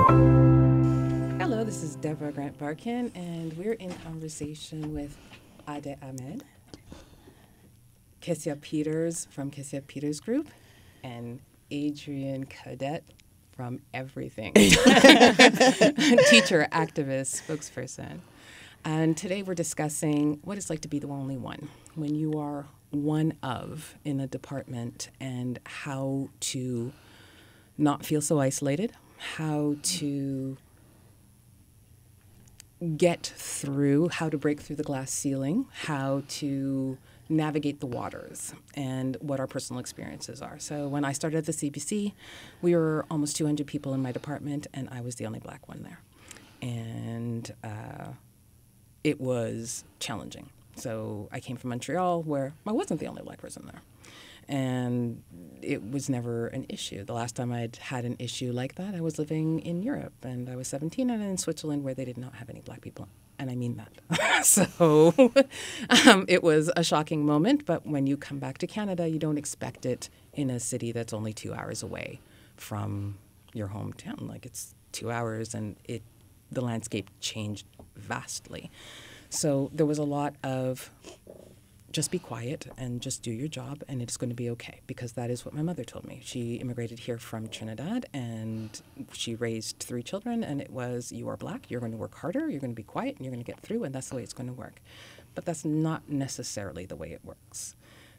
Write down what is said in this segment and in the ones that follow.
Hello, this is Deborah Grant Barkin, and we're in conversation with Ade Ahmed, Kessia Peters from Kessia Peters Group, and Adrian Cadet from Everything, teacher, activist, spokesperson. And today we're discussing what it's like to be the only one, when you are one of in a department, and how to not feel so isolated, how to get through, how to break through the glass ceiling, how to navigate the waters, and what our personal experiences are. So when I started at the CBC, we were almost 200 people in my department, and I was the only black one there. And it was challenging. So I came from Montreal, where I wasn't the only black person there. And it was never an issue. The last time I'd had an issue like that, I was living in Europe, and I was 17, and in Switzerland, where they did not have any black people. And I mean that. So it was a shocking moment, but when you come back to Canada, you don't expect it in a city that's only 2 hours away from your hometown. Like, it's 2 hours, and the landscape changed vastly. So there was a lot of just be quiet and just do your job, and it's going to be okay, because that is what my mother told me. She immigrated here from Trinidad, and she raised 3 children, and it was, you are black, you're going to work harder, you're going to be quiet, and you're going to get through, and that's the way it's going to work. But that's not necessarily the way it works,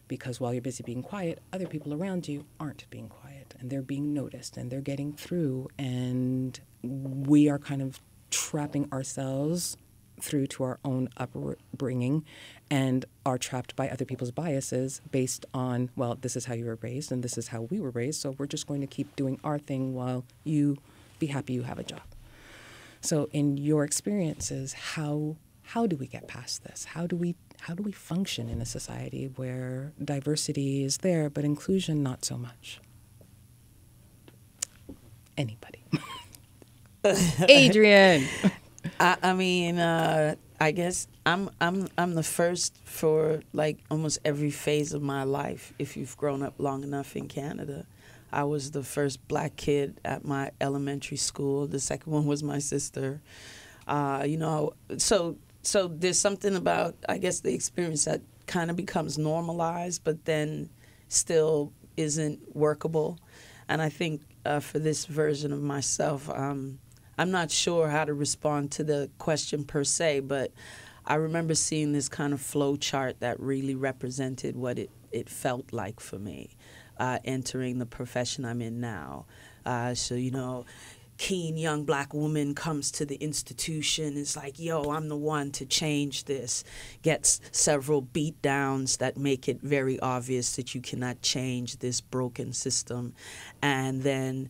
because while you're busy being quiet, other people around you aren't being quiet, and they're being noticed, and they're getting through, and we are kind of trapping ourselves through to our own upbringing, and are trapped by other people's biases based on, well, this is how you were raised and this is how we were raised, so we're just going to keep doing our thing while you be happy you have a job. So in your experiences, how do we get past this? How do we function in a society where diversity is there but inclusion not so much? Anybody? Adrian. I mean, I guess I'm the first for like almost every phase of my life. If you've grown up long enough in Canada, I was the first black kid at my elementary school. The second one was my sister. So there's something about, I guess, the experience that kind of becomes normalized, but then still isn't workable. And I think for this version of myself, I'm not sure how to respond to the question per se, but I remember seeing this kind of flow chart that really represented what it felt like for me entering the profession I'm in now. Keen young black woman comes to the institution, is like, yo, I'm the one to change this, gets several beat downs that make it very obvious that you cannot change this broken system. And then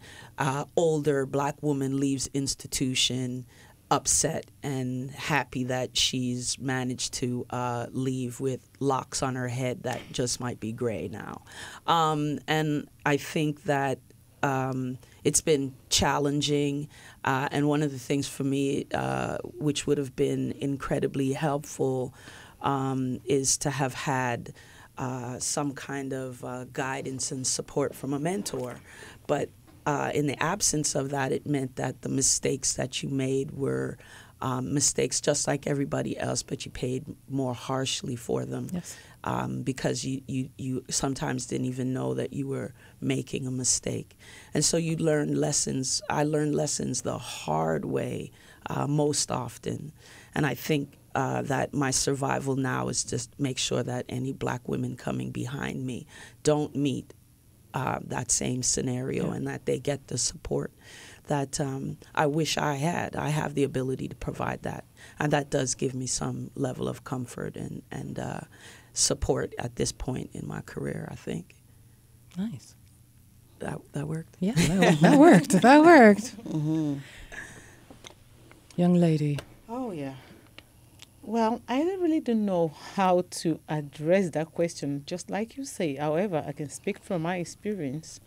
older black woman leaves institution upset and happy that she's managed to leave with locks on her head that just might be gray now. And I think that it's been challenging, and one of the things for me, which would have been incredibly helpful, is to have had some kind of guidance and support from a mentor. But in the absence of that, it meant that the mistakes that you made were mistakes just like everybody else, but you paid more harshly for them. Yes. Because you sometimes didn't even know that you were making a mistake. And so you learn lessons. I learned lessons the hard way most often. And I think that my survival now is just make sure that any black women coming behind me don't meet that same scenario, and that they get the support that I wish I had. I have the ability to provide that. And that does give me some level of comfort and support at this point in my career, I think. Nice. That worked? Yeah, that worked. That worked. Mm-hmm. Young lady. Oh, yeah. Well, I really don't know how to address that question, just like you say. However, I can speak from my experience.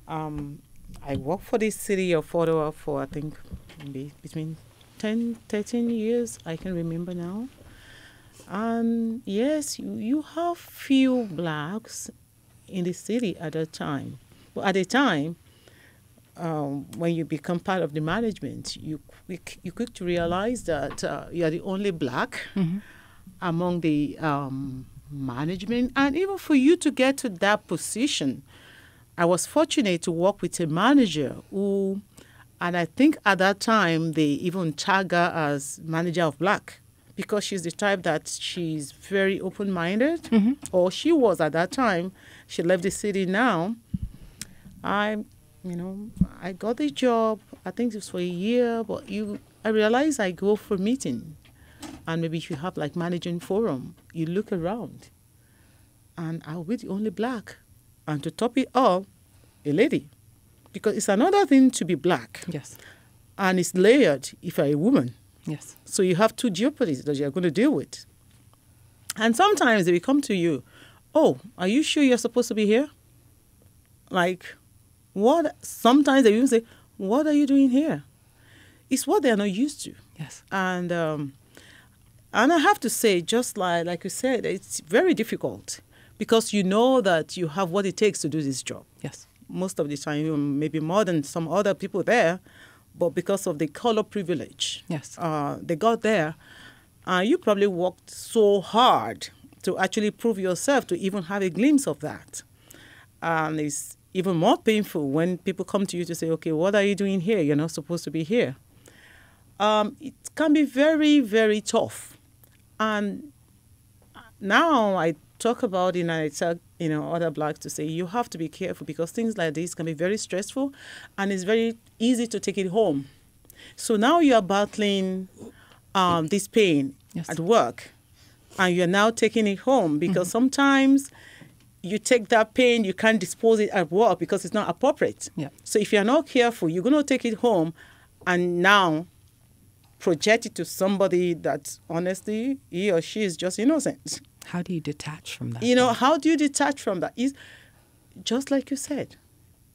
I worked for the city of Ottawa for, I think, maybe between 10, 13 years, I can remember now. And yes, you have few blacks in the city at that time. But at the time, when you become part of the management, you quick to realize that you are the only black among the management. And even for you to get to that position, I was fortunate to work with a manager who, and I think at that time they even tag her as manager of black, because she's the type that she's very open-minded, or she was at that time. She left the city now. I got the job. I think it was for a year, but I realized I go for a meeting, and maybe if you have like managing forum, you look around, and I'll be the only black, and to top it all, a lady, because it's another thing to be black. Yes. And it's layered if you're a woman. Yes. So you have two jeopardies that you're going to deal with. And sometimes they will come to you, oh, are you sure you're supposed to be here? Like, what? Sometimes they even say, what are you doing here? It's what they're not used to. Yes. And I have to say, just like you said, it's very difficult because you know that you have what it takes to do this job. Yes. Most of the time, maybe more than some other people there, but because of the color privilege, yes, they got there. You probably worked so hard to actually prove yourself to even have a glimpse of that. And it's even more painful when people come to you to say, okay, what are you doing here? You're not supposed to be here. It can be very, very tough. And now I talk about it and I tell other blacks to say you have to be careful because things like this can be very stressful and it's very easy to take it home. So now you are battling this pain yes, at work and you're now taking it home because sometimes you take that pain, you can't dispose it at work because it's not appropriate. Yeah. So if you're not careful, you're going to take it home and now project it to somebody that honestly, he or she is just innocent. How do you detach from that? How do you detach from that? Is just like you said,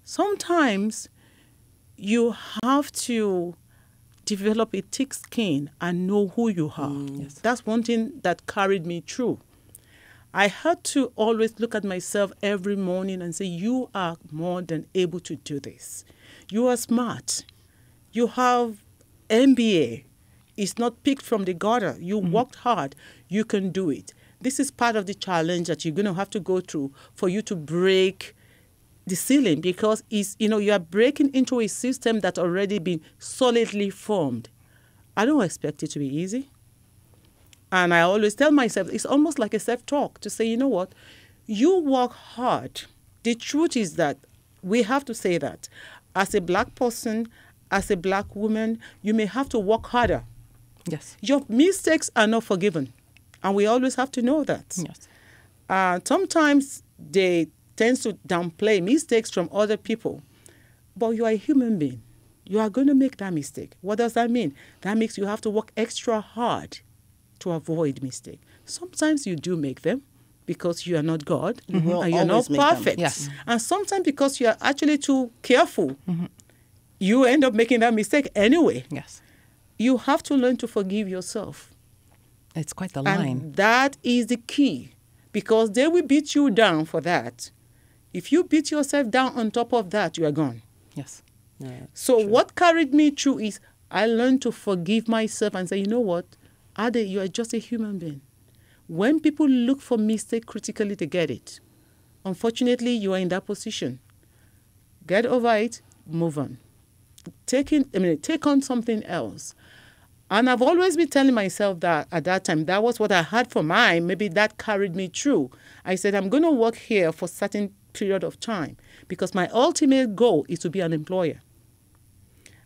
sometimes you have to develop a thick skin and know who you are. Yes. That's one thing that carried me through. I had to always look at myself every morning and say, you are more than able to do this. You are smart. You have MBA. It's not picked from the gutter. You worked hard. You can do it. This is part of the challenge that you're going to have to go through for you to break the ceiling because you are breaking into a system that's already been solidly formed. I don't expect it to be easy. And I always tell myself, it's almost like a self-talk to say, you know what, you work hard. The truth is that we have to say that. As a black person, as a black woman, you may have to work harder. Yes. Your mistakes are not forgiven. And we always have to know that. Yes. Sometimes they tend to downplay mistakes from other people. But you are a human being. You are going to make that mistake. What does that mean? That means you have to work extra hard to avoid mistake. Sometimes you do make them because you are not God and you're not perfect. Yes. And sometimes because you are actually too careful, you end up making that mistake anyway. Yes. You have to learn to forgive yourself. It's quite the line. And that is the key because they will beat you down for that. If you beat yourself down on top of that, you are gone. Yes. Yeah, so true. What carried me through is I learned to forgive myself and say, you know what, Ade, you are just a human being. When people look for mistake critically, they get it. Unfortunately, you are in that position. Get over it, move on. Take on something else. And I've always been telling myself that at that time, that was what I had for mine. Maybe that carried me through. I said, I'm going to work here for a certain period of time because my ultimate goal is to be an employer.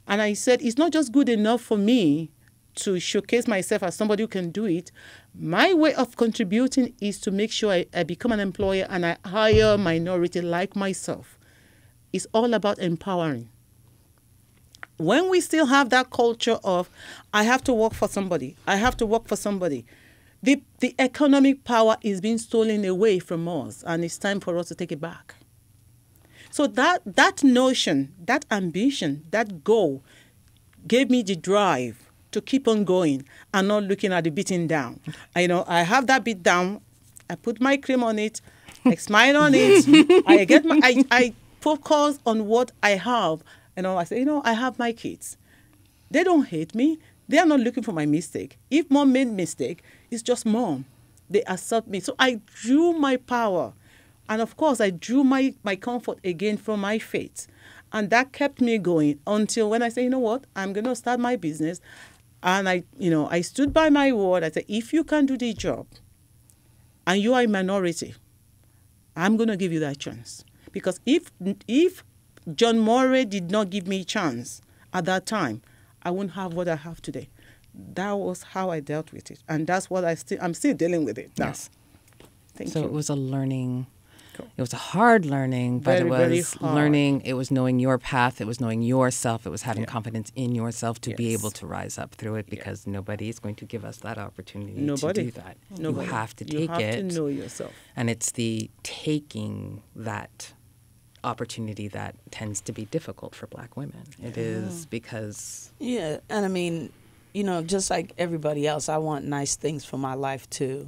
And I said, it's not just good enough for me to showcase myself as somebody who can do it. My way of contributing is to make sure I become an employer and I hire a minority like myself. It's all about empowering. When we still have that culture of, I have to work for somebody, the economic power is being stolen away from us, and it's time for us to take it back. So that notion, that ambition, that goal gave me the drive to keep on going and not looking at the beating down. I have that beat down, I put my cream on it, I smile on it, I focus on what I have, And all I say, I have my kids. They don't hate me. They are not looking for my mistake. If mom made mistake, it's just mom. They accept me. So I drew my power. And of course, I drew my comfort again from my faith. And that kept me going until when I say, what, I'm going to start my business. And I stood by my word. I said, if you can do the job and you are a minority, I'm going to give you that chance. Because if John Murray did not give me a chance at that time, I wouldn't have what I have today. That was how I dealt with it. And that's what I'm still dealing with it now. Yes. Thank you. So it was a learning. It was a hard learning, but Very, very it was hard. learning. It was knowing your path. It was knowing yourself. It was having confidence in yourself to be Yes. able to rise up through it, because nobody is going to give us that opportunity Nobody. to do that. Nobody. You have to take You have it. to know yourself. And it's the taking that opportunity that tends to be difficult for Black women. It is because... Yeah, and I mean, just like everybody else, I want nice things for my life too.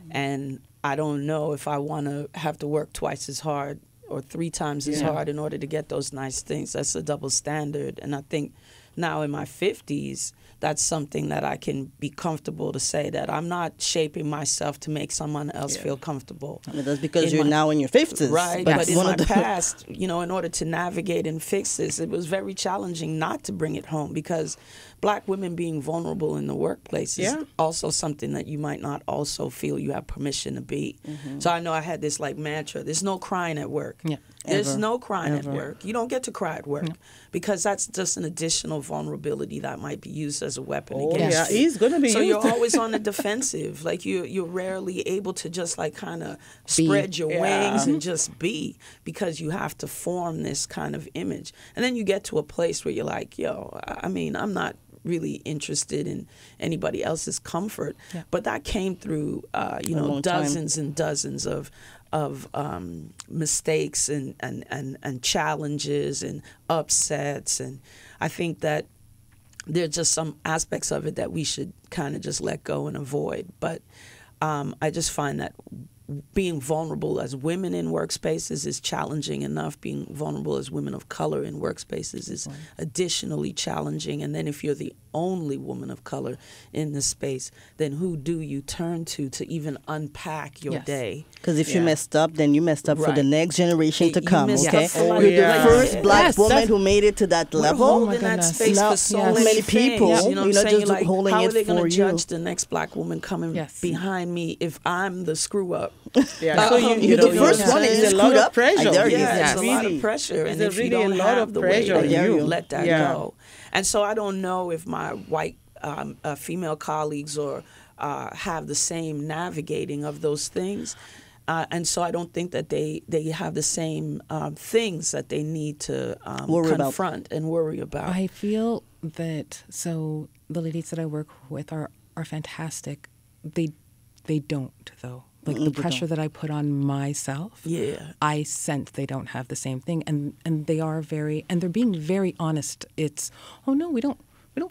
And I don't know if I want to have to work twice as hard or 3 times as hard in order to get those nice things. That's a double standard. And I think now in my 50s, that's something that I can be comfortable to say that I'm not shaping myself to make someone else feel comfortable. I mean, that's because you're now in your 50s. Right, But but in one my of the- past, in order to navigate and fix this, it was very challenging not to bring it home, because Black women being vulnerable in the workplace is also something that you might not also feel you have permission to be. So I know I had this mantra, there's no crying at work. Yeah. There's Ever. no crying at work. You don't get to cry at work because that's just an additional vulnerability that might be used as a weapon against you. He's going to be So used. you're always on the defensive. Like you're rarely able to just kind of spread your wings and just be, because you have to form this kind of image. And then you get to a place where you're like, I'm not really interested in anybody else's comfort. Yeah. But that came through, dozens and dozens of mistakes and challenges and upsets. And I think that there's just some aspects of it that we should kind of just let go and avoid. But I just find that being vulnerable as women in workspaces is challenging enough. Being vulnerable as women of color in workspaces is additionally challenging. And then if you're the only woman of color in the space, then who do you turn to even unpack your day? Because if you messed up, then you messed up for the next generation to come, messed okay? up for You're the first Black Yes, woman that's- who made it to that We're level. holding that space Now, for so yes. many many people, things, you know what I'm just saying? Like, holding how it are they for going to you. judge the next Black woman coming behind me if I'm the screw up? Yeah. So You're the first one and you it's a lot screwed of up. pressure. I dare you. Yeah, it's a lot Really. of pressure. It's And a if you really a don't lot have of the pressure way, on you. let that Yeah. go. And so I don't know if my white female colleagues or have the same navigating of those things. And so I don't think that they have the same things that they need to confront and worry about. I feel that, so the ladies that I work with are fantastic. They don't, though. Like the pressure that I put on myself, I sense they don't have the same thing, and they are they're being very honest. It's, oh no, we don't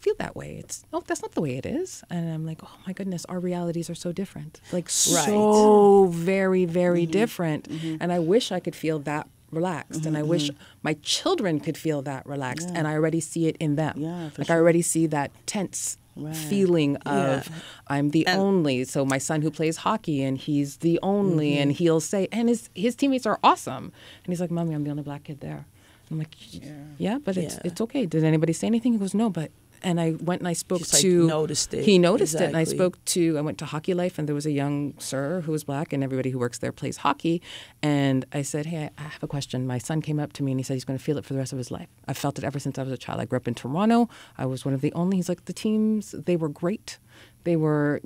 feel that way. It's, oh, that's not the way it is. And I'm like, oh my goodness, our realities are so different, like so very, very different. And I wish I could feel that relaxed, and I wish my children could feel that relaxed, and I already see it in them. Yeah, for like I already see that tense feeling of I'm the only. So my son who plays hockey, and he's the only, and he'll say, and his teammates are awesome, and he's like, Mommy, I'm the only Black kid there. I'm like, yeah, but it's okay. Did anybody say anything? He goes, no, but. And I went and I spoke Just, like, to. noticed it. He noticed it, and I Exactly. I went to Hockey Life, and there was a young sir who was Black, and everybody who works there plays hockey. And I said, hey, I have a question. My son came up to me, and he said he's going to feel it for the rest of his life. I've felt it ever since I was a child. I grew up in Toronto. I was one of the only. He's like, the teams, they were great. They were,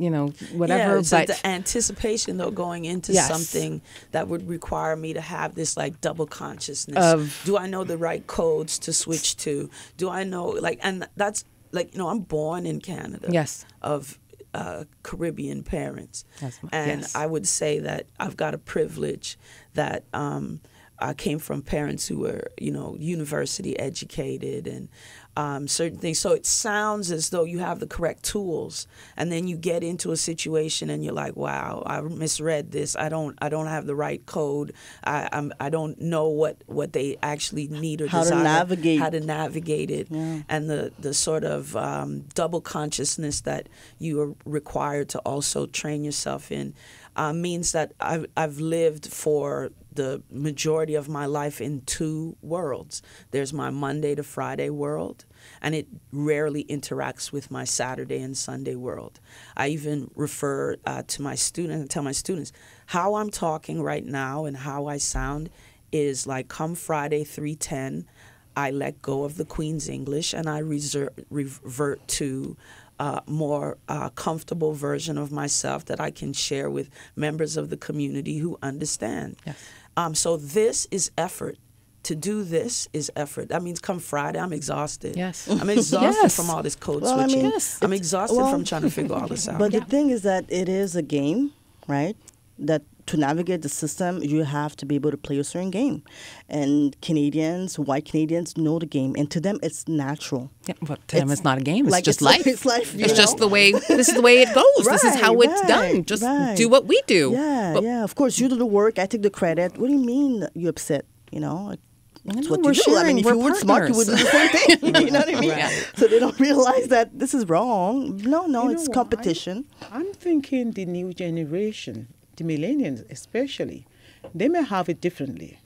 whatever. Yeah, so but the anticipation, though, going into something that would require me to have this double consciousness. Do I know the right codes to switch to? Do I know and that's I'm born in Canada. Yes. Of Caribbean parents, and I would say that I've got a privilege that I came from parents who were university educated, and certain things. So it sounds as though you have the correct tools, and then you get into a situation and you're like, wow, I misread this. I don't have the right code. I don't know what they actually need or how desire. How to navigate it. Yeah. And the sort of double consciousness that you are required to also train yourself in means that I've lived for the majority of my life in two worlds. There's my Monday to Friday world, and it rarely interacts with my Saturday and Sunday world. I even refer to my students and tell my students how I'm talking right now and how I sound is like come Friday 3:10, I let go of the Queen's English and I revert to more comfortable version of myself that I can share with members of the community who understand. Yes. So this is effort. To do this is effort. That means come Friday, I'm exhausted. Yes. I'm exhausted Yes. from all this code Well, I switching. mean, yes. I'm exhausted from trying to figure all this out. But the thing is that it is a game, right? That to navigate the system, you have to be able to play a certain game. And Canadians, white Canadians, know the game. And to them, it's natural. Yeah, but to them, it's not a game. It's like just it's life. it's life. It's just the way. This is the way it goes. This is how it's done. Right, Just right. do what we do. Yeah, But- yeah. Of course, you do the work. I take the credit. What do you mean you're upset? You know, it's No, what we're you do. I sharing. mean, if We're you were smart, you would do the partners. same thing. You know what I mean? Right. So they don't realize that this is wrong. No, You know it's what? competition. I'm thinking the new generation, the millennials especially, they may have it differently.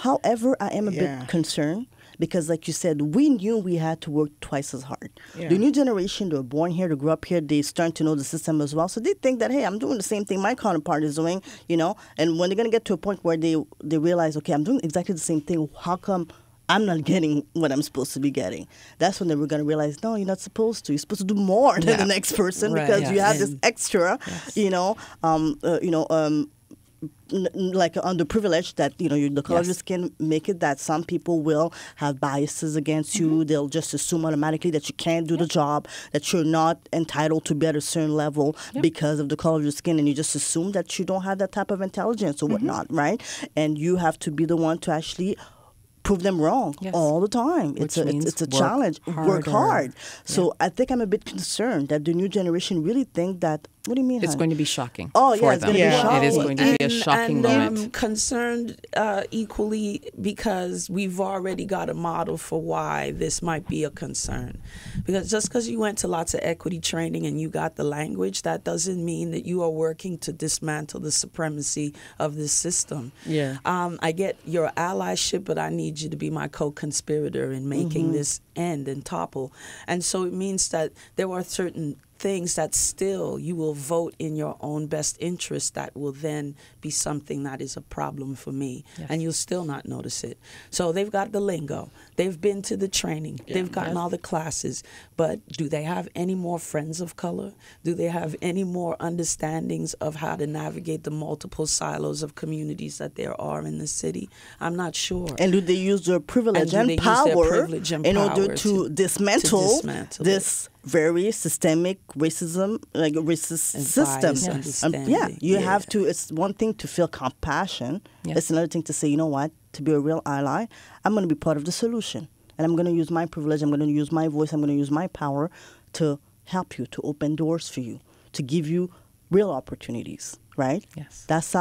However, I am a Yeah. bit concerned because, like you said, we knew we had to work twice as hard. Yeah. The new generation, they're born here, they grew up here, they start to know the system as well. So they think that, hey, I'm doing the same thing my counterpart is doing, you know. And when they're going to get to a point where they realize, okay, I'm doing exactly the same thing, how come I'm not getting what I'm supposed to be getting? That's when they were going to realize, no, you're not supposed to. You're supposed to do more than Yeah. the next person Right. because Yes. you have this And- extra, like underprivileged that the color of your Yes. skin make it that some people will have biases against you. They'll just assume automatically that you can't do the job, that you're not entitled to be at a certain level because of the color of your skin, and you just assume that you don't have that type of intelligence or whatnot, right? And you have to be the one to actually prove them wrong Yes. all the time. Which It's means a work challenge. Work harder. hard. So I think I'm a bit concerned that the new generation really think that. What do you mean? It's hon? going to be shocking. Oh, for yeah, it's them. gonna be Yeah. shocking. It is going to be a shocking and moment. I'm concerned equally because we've already got a model for why this might be a concern. Because just because you went to lots of equity training and you got the language, that doesn't mean that you are working to dismantle the supremacy of this system. Yeah. I get your allyship, but I need you to be my co-conspirator in making this end and topple. And so it means that there are certain things that still you will vote in your own best interest that will then be something that is a problem for me. Yes. And you'll still not notice it. So they've got the lingo. They've been to the training. They've gotten all the classes. But do they have any more friends of color? Do they have any more understandings of how to navigate the multiple silos of communities that there are in the city? I'm not sure. And do they use their privilege And and do they use their power privilege and in order power to to dismantle dismantle this very systemic racism, like racist And system? bias understanding. Yeah, you Yeah. have to. It's one thing to feel compassion. Yes. It's another thing to say, you know what? To be a real ally, I'm going to be part of the solution, and I'm going to use my privilege. I'm going to use my voice. I'm going to use my power to help you, to open doors for you, to give you real opportunities. Right? Yes. That's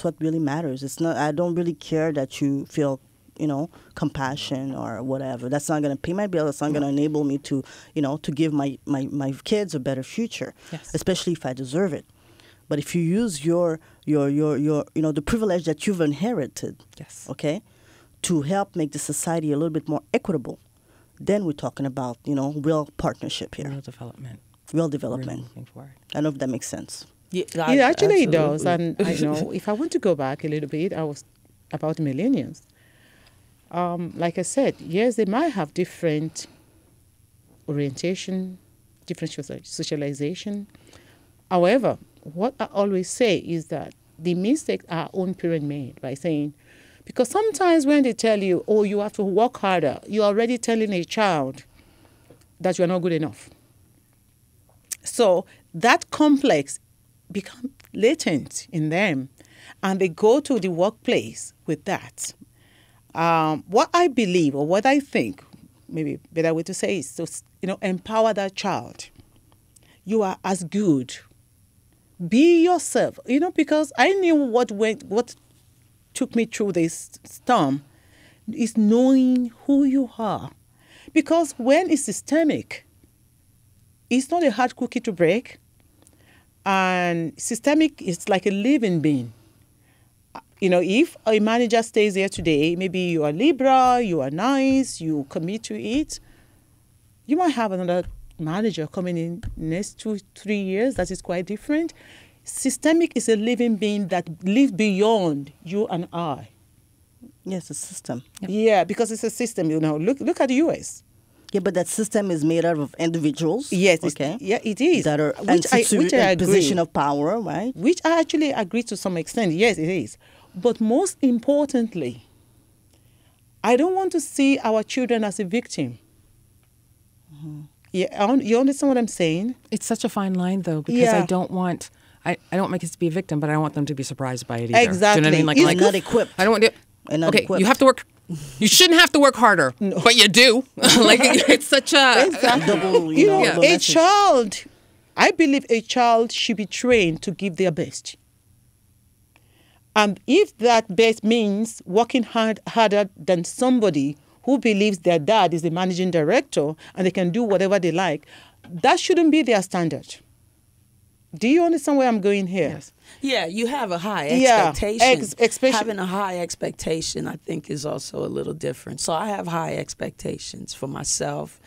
what really matters. It's not. I don't really care that you feel, compassion or whatever. That's not going to pay my bill. That's not going to enable me to, to give my kids a better future, Yes. especially if I deserve it. But if you use your the privilege that you've inherited, Yes. okay, to help make the society a little bit more equitable, then we're talking about, real partnership here, Real development. real Really development. moving forward. I don't know if that makes sense. Yeah, It actually does. absolutely. And I know if I want to go back a little bit, I was about millennials. Like I said, yes, they might have different orientation, different socialization. However, what I always say is that the mistakes our own parents made by saying, because sometimes when they tell you, oh, you have to work harder, you're already telling a child that you're not good enough. So that complex becomes latent in them, and they go to the workplace with that. What I believe or what I think maybe better way to say is to, empower that child. You are as good. Be yourself, because I knew what took me through this storm is knowing who you are. Because when it's systemic, it's not a hard cookie to break. And systemic is like a living being. If a manager stays there today, maybe you are liberal, you are nice, you commit to it, you might have another manager coming in next 2-3 years that is quite different. Systemic is a living being that lives beyond you and I. Yes, a system. Yep. Yeah, because it's a system. Look at the U.S. Yeah, but that system is made out of individuals. Yes, okay. It is. That are which I agree. Position of power, right? Which I actually agree to some extent. Yes, it is. But most importantly, I don't want to see our children as a victim. Mm-hmm. Yeah, you understand what I'm saying? It's such a fine line, though, because I don't want my kids to be a victim, but I don't want them to be surprised by it either. Exactly. Do you know what I mean? Like not equipped. I don't want to. Okay, equipped. You have to work. You shouldn't have to work harder, but you do. It's such a double. A child. I believe a child should be trained to give their best. And if that best means working harder than somebody who believes their dad is the managing director and they can do whatever they like, that shouldn't be their standard. Do you understand where I'm going here? Yes. Yeah, you have a high expectation. Especially having a high expectation, I think, is also a little different. So I have high expectations for myself.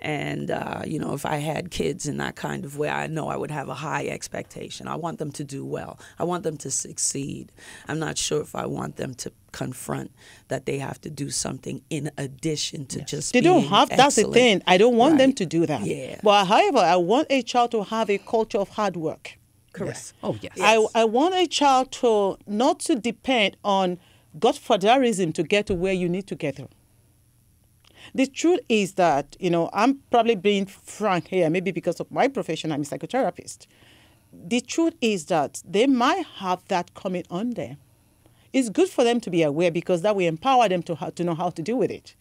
And, if I had kids in that kind of way, I know I would have a high expectation. I want them to do well. I want them to succeed. I'm not sure if I want them to confront that they have to do something in addition to just they don't have. That's the thing. I don't want them to do that. Yeah. But however, I want a child to have a culture of hard work. correct. Yes. Oh yes. I want a child to not to depend on godfatherism to get to where you need to get to. The truth is that, I'm probably being frank here, maybe because of my profession, I'm a psychotherapist. The truth is that they might have that coming on them. It's good for them to be aware because that will empower them to know how to deal with it.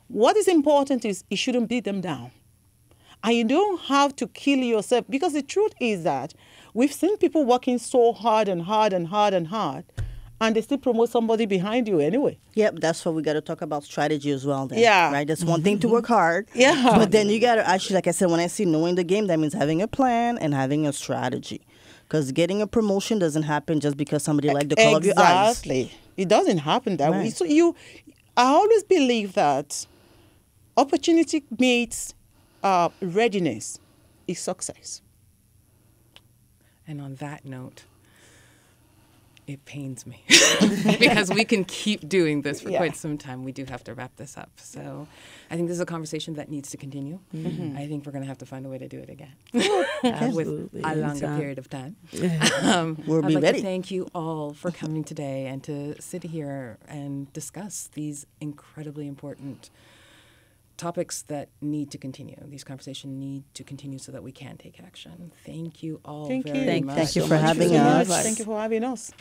What is important is it shouldn't beat them down. And you don't have to kill yourself because the truth is that we've seen people working so hard and hard and hard and hard, and they still promote somebody behind you anyway. Yep, that's what we got to talk about strategy as well then. Yeah. Right? That's one thing to work hard. Yeah. But then you got to actually, like I said, when I see knowing the game, that means having a plan and having a strategy. Because getting a promotion doesn't happen just because somebody liked the color of your eyes. Exactly. It doesn't happen that way. Right. So I always believe that opportunity meets readiness is success. And on that note, it pains me because we can keep doing this for quite some time. We do have to wrap this up. So I think this is a conversation that needs to continue. Mm-hmm. I think we're going to have to find a way to do it again with a longer period of time. We'll I'd be like ready. to thank you all for coming today and to sit here and discuss these incredibly important topics that need to continue. These conversations need to continue so that we can take action. Thank you all very much. Thank you for having us. Thank you for having us.